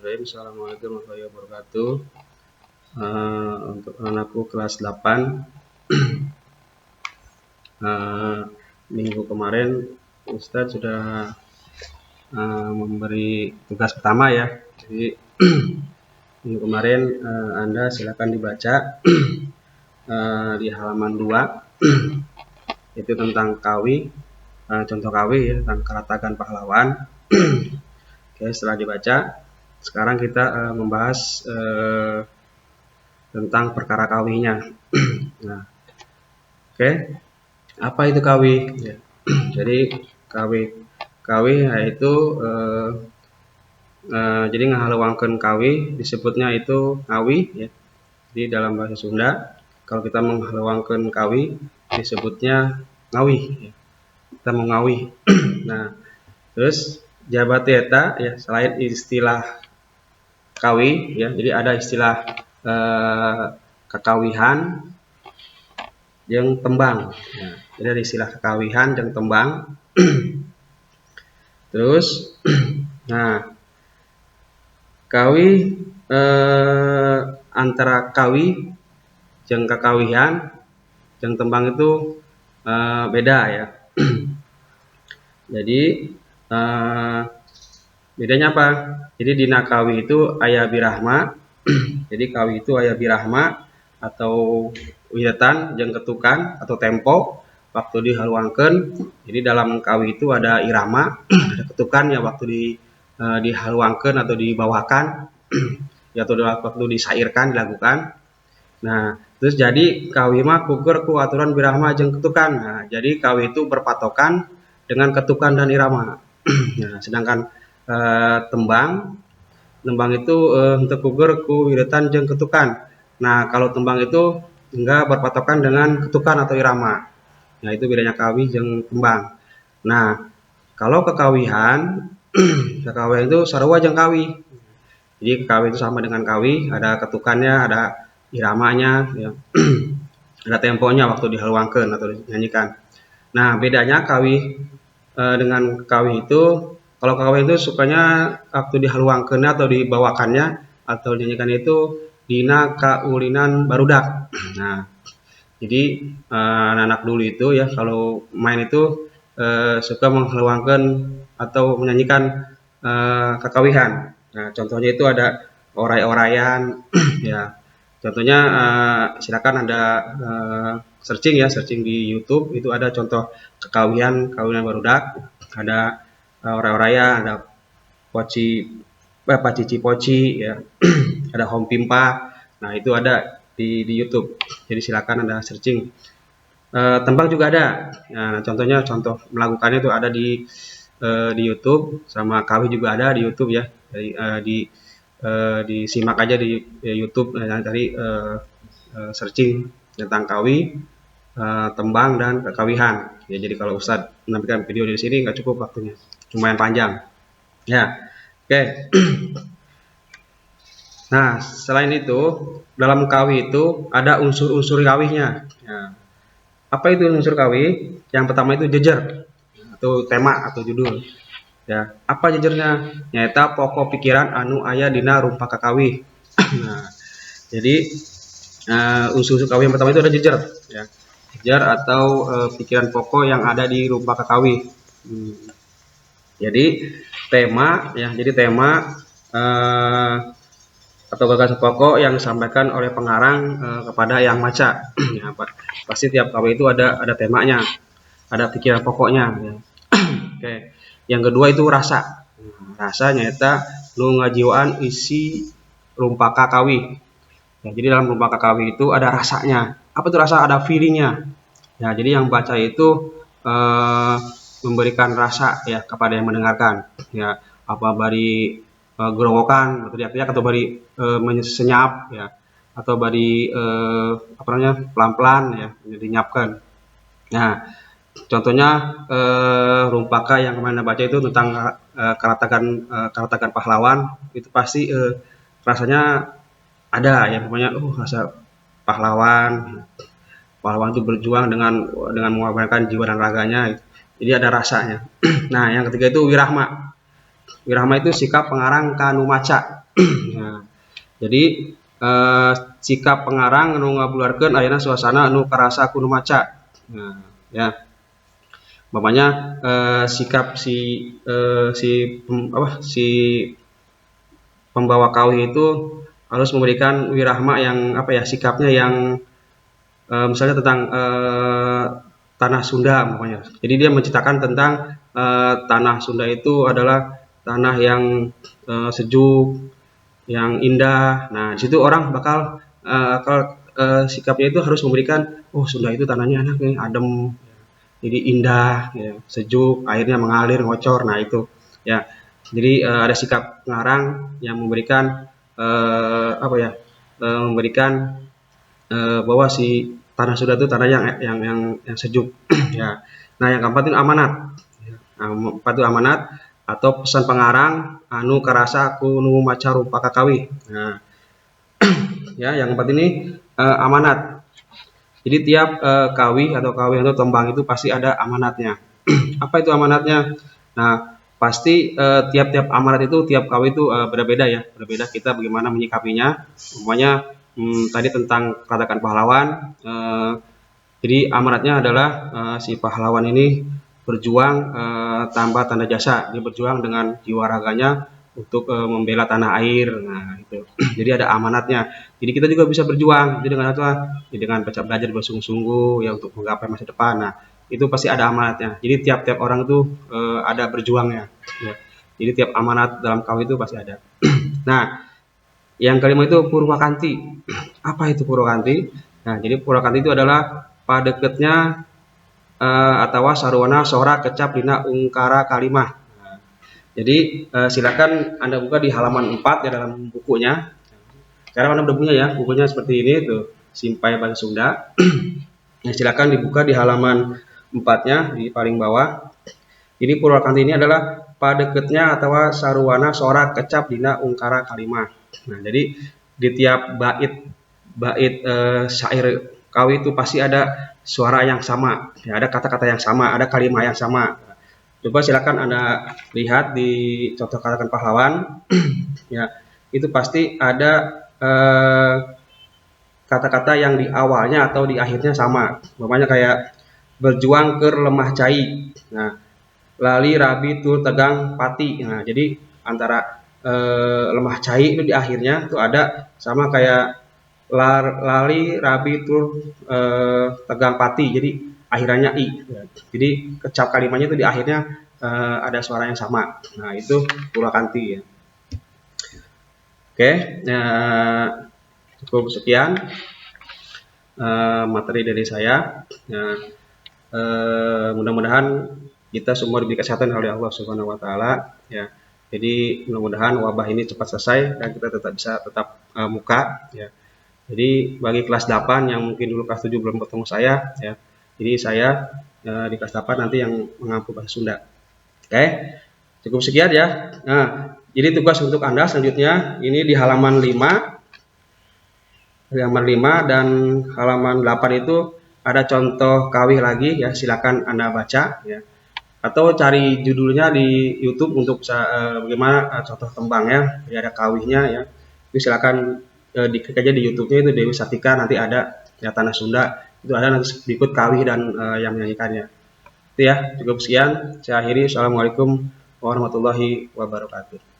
Bismillahirrahmanirrahim. Assalamualaikum warahmatullahi wabarakatuh. Untuk anakku kelas 8, minggu kemarin Ustadz sudah memberi tugas pertama ya. Jadi minggu kemarin Anda silakan dibaca di halaman 2 itu tentang kawi, contoh kawi ya, tentang keratakan pahlawan. Oke, setelah dibaca, sekarang kita membahas tentang perkara kawinya. Nah, oke, apa itu kawi? Ya. Jadi kawi yaitu jadi ngahaluangkeun kawi disebutnya itu ngawi ya. Jadi dalam bahasa Sunda kalau kita menghaluangkeun kawi disebutnya ngawi ya. Kita mau ngawi. Nah, terus jabat eta ya, selain istilah kawi ya, jadi ada istilah kekawihan yang tembang ya. Jadi ada istilah kekawihan yang tembang. Terus nah, kawi antara kawi jeung kekawihan jeung tembang itu beda ya. Jadi bedanya apa? Jadi dina kawi itu aya birahma. Jadi kawi itu aya birahma atau wiretan jeung ketukan atau tempo waktu dihaluangkeun. Jadi dalam kawi itu ada irama, ada ketukan ya waktu dihaluangkeun atau dibawakan ya, atau waktu disairkan dilakukan. Nah, terus jadi kawi mah kukur ku aturan birahma jeung ketukan. Nah, jadi kawi itu berpatokan dengan ketukan dan irama. Nah, sedangkan tembang itu untuk kukur ku wiretan jeung ketukan. Nah, kalau tembang itu enggak berpatokan dengan ketukan atau irama. Nah, itu bedanya kawi jeung tembang. Nah, kalau kekawihan, kekawihan itu sarua jeung kawi. Jadi kawi itu sama dengan kawi, ada ketukannya, ada iramanya ya. Ada temponya waktu dihaluangkeun atau dinyanyikan. Nah, bedanya kawi dengan kawi itu, kalau kawi itu sukanya waktu dihaluangkeun atau dibawakannya atau dinyanyikan itu dina kaulinan barudak. Nah, jadi anak-anak dulu itu ya kalau main itu suka menghaluangkeun atau menyanyikan kekawihan. Nah, contohnya itu ada oray-orayan ya. Contohnya silakan Anda searching di YouTube, itu ada contoh kekawihan barudak, ada oray-orayan, ada pacici poci ya. Ada home pimpa. Nah, itu ada di YouTube. Jadi silakan Anda searching. Tembang juga ada. Nah, contoh melakukannya itu ada di YouTube, sama kawi juga ada di YouTube ya. Disimak aja di YouTube tadi searching tentang kawi, tembang dan kekawihan. Ya, jadi kalau Ustadz menampilkan video di sini nggak cukup waktunya, lumayan panjang. Ya, oke. Nah, selain itu dalam kawi itu ada unsur-unsur kawinya. Ya. Apa itu unsur kawi? Yang pertama itu jejer atau tema atau judul. Ya, apa jejernya? Nyaeta pokok pikiran anu aya dina rumpaka kawi. Nah, jadi unsur-unsur kawi yang pertama itu ada jejer. Ya. Jejer atau pikiran pokok yang ada di rumpaka kawi. Jadi tema ya, jadi tema atau gagasan pokok yang disampaikan oleh pengarang kepada yang maca. Ya, pasti tiap kawi itu ada temanya, ada pikiran pokoknya. Ya. Oke. Yang kedua itu rasa. Rasanya nyata nu ngajiwaan isi rumpaka kawi. Ya, jadi dalam rumpaka kawi itu ada rasanya. Apa itu rasa? Ada feelingnya. Ya, jadi yang baca itu memberikan rasa ya kepada yang mendengarkan. Ya, apa bari gerowokan atau teriak-teriak atau bari senyap ya, atau bari pelan-pelan ya dinyapkan. Nah, contohnya rumpaka yang kemarin baca itu tentang keratakan pahlawan, itu pasti rasanya ada ya, pokoknya rasa pahlawan itu berjuang dengan mengorbankan jiwa dan raganya, jadi ada rasanya. Nah, yang ketiga itu wirahma. Wirahma itu sikap pengarang kanu maca. Nah, jadi sikap pengarang anu ngabularkeun ayeuna suasana anu karasa kudu maca. Nah, ya. Umpamanya sikap si pembawa kawih itu harus memberikan wirahma yang sikapnya yang misalnya tentang tanah Sunda umpamanya. Jadi dia menceritakan tentang tanah Sunda itu adalah tanah yang sejuk, yang indah. Nah, di situ orang bakal sikapnya itu harus memberikan, oh Sunda itu tanahnya enak nih, adem, jadi indah, ya, sejuk, airnya mengalir, ngocor. Nah itu, ya. Jadi ada sikap pengarang yang memberikan memberikan bahwa si tanah Sunda itu tanah yang sejuk. Ya. Nah yang keempat itu amanat. Nah, keempat itu amanat atau pesan pengarang anu karasa kudu maca rupa kakawi. Nah, ya yang keempat ini amanat. Jadi tiap kawih atau tembang itu pasti ada amanatnya. Apa itu amanatnya? Nah, pasti tiap-tiap amanat itu tiap kawih itu berbeda ya, berbeda kita bagaimana menyikapinya. Umpamanya tadi tentang katakan pahlawan. Jadi amanatnya adalah si pahlawan ini berjuang tanpa tanda jasa, dia berjuang dengan jiwa raganya untuk membela tanah air. Nah, itu. Jadi ada amanatnya. Jadi kita juga bisa berjuang. Jadi dengan apa? Jadi dengan belajar bersungguh-sungguh ya untuk menggapai masa depan. Nah, itu pasti ada amanatnya. Jadi tiap-tiap orang itu ada berjuangnya. Ya. Jadi tiap amanat dalam kawin itu pasti ada. Nah, yang kelima itu purwakanti. Apa itu purwakanti? Nah, jadi purwakanti itu adalah padeketnya atau sarwana sora kecap dina ungkara kalimah. Jadi silakan Anda buka di halaman 4 ya dalam bukunya. Sekarang Anda udah punya ya, bukunya seperti ini tuh, Simpai Bahasa Sunda. Nah, silakan dibuka di halaman 4-nya di paling bawah. Jadi purwakanti ini adalah padeketnya atau saruwana sorak kecap dina ungkara kalimah. Nah, jadi di tiap bait syair kawi itu pasti ada suara yang sama, ya, ada kata-kata yang sama, ada kalimat yang sama. Coba silakan Anda lihat di contoh katakan pahlawan, ya itu pasti ada kata-kata yang di awalnya atau di akhirnya sama. Namanya kayak berjuang ke lemah cai. Nah, lali rabi tur tegang pati. Nah, jadi antara lemah cai itu di akhirnya itu ada sama kayak lali rabi tur tegang pati. Jadi akhirannya i. Jadi kecap kalimatnya itu di akhirnya ada suara yang sama. Nah, itu purwakanti ya. Oke, cukup sekian materi dari saya. Nah, mudah-mudahan kita semua diberi kesehatan oleh Allah Subhanahu wa taala ya. Jadi mudah-mudahan wabah ini cepat selesai dan kita tetap muka ya. Jadi bagi kelas 8 yang mungkin dulu kelas 7 belum ketemu saya ya. Jadi saya di kelas 8 nanti yang mengampu bahasa Sunda. Oke. Cukup sekian ya. Nah, jadi tugas untuk Anda selanjutnya ini di halaman 5. Halaman 5 dan halaman 8 itu ada contoh kawih lagi ya, silakan Anda baca ya. Atau cari judulnya di YouTube untuk bagaimana contoh tembangnya, ya ada kawihnya ya. Itu silakan diklik aja di YouTube-nya itu Dewi Sartika, nanti ada ya Tanah Sunda, itu ada nanti berikut kawih dan yang menyanyikannya. Itu ya, cukup sekian. Saya akhiri. Assalamualaikum warahmatullahi wabarakatuh.